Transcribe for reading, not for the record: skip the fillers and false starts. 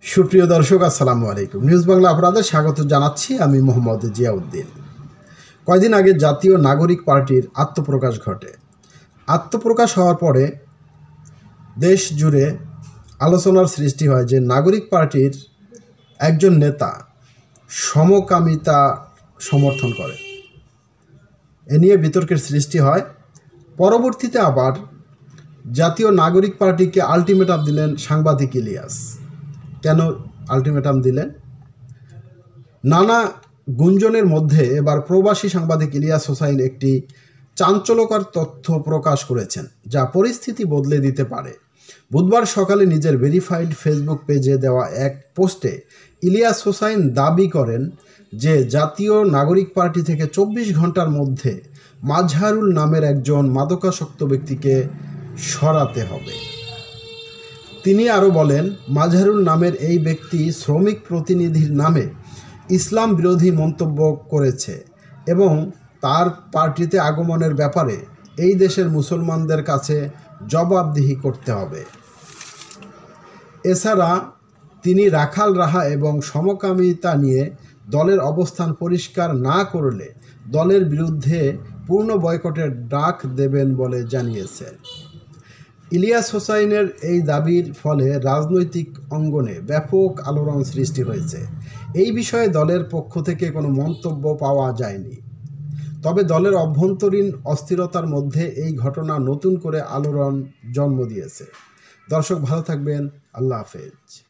সুপ্রিয় দর্শক, আসসালামু আলাইকুম। নিউজ বাংলা আপনাদের স্বাগত জানাচ্ছি। আমি মোহাম্মদ জিয়াউদ্দিন। কয়দিন আগে জাতীয় নাগরিক পার্টির আত্মপ্রকাশ ঘটে। আত্মপ্রকাশ হওয়ার পরে দেশ জুড়ে আলোচনার সৃষ্টি হয় যে নাগরিক পার্টির একজন নেতা সমকামিতা সমর্থন করে। এ নিয়ে বিতর্কের সৃষ্টি হয়। পরবর্তীতে আবার জাতীয় নাগরিক পার্টিকে আলটিমেটাম দিলেন সাংবাদিক ইলিয়াস। কেন আলটিমেটাম দিলেন? নানা গুঞ্জনের মধ্যে এবার প্রবাসী সাংবাদিক ইলিয়াস হোসাইন একটি চাঞ্চল্যকর তথ্য প্রকাশ করেছেন, যা পরিস্থিতি বদলে দিতে পারে। বুধবার সকালে নিজের ভেরিফাইড ফেসবুক পেজে দেওয়া এক পোস্টে ইলিয়াস হোসাইন দাবি করেন যে জাতীয় নাগরিক পার্টি থেকে 24 ঘন্টার মধ্যে মাজহারুল নামের একজন মাদকাসক্ত ব্যক্তিকে সরাতে হবে। তিনি আরও বলেন, মাজহারুল নামের এই ব্যক্তি শ্রমিক প্রতিনিধির নামে ইসলাম বিরোধী মন্তব্য করেছে এবং তার পার্টিতে আগমনের ব্যাপারে এই দেশের মুসলমানদের কাছে জবাবদিহি করতে হবে। এছাড়া তিনি রাখাল রাহা এবং সমকামিতা নিয়ে দলের অবস্থান পরিষ্কার না করলে দলের বিরুদ্ধে পূর্ণ বয়কটের ডাক দেবেন বলে জানিয়েছেন। ইলিয়াস হোসাইনের এই দাবির ফলে রাজনৈতিক অঙ্গনে ব্যাপক আলোড়ন সৃষ্টি হয়েছে। এই বিষয়ে দলের পক্ষ থেকে কোনো মন্তব্য পাওয়া যায়নি। তবে দলের অভ্যন্তরীণ অস্থিরতার মধ্যে এই ঘটনা নতুন করে আলোড়ন জন্ম দিয়েছে। দর্শক, ভালো থাকবেন। আল্লাহ হাফেজ।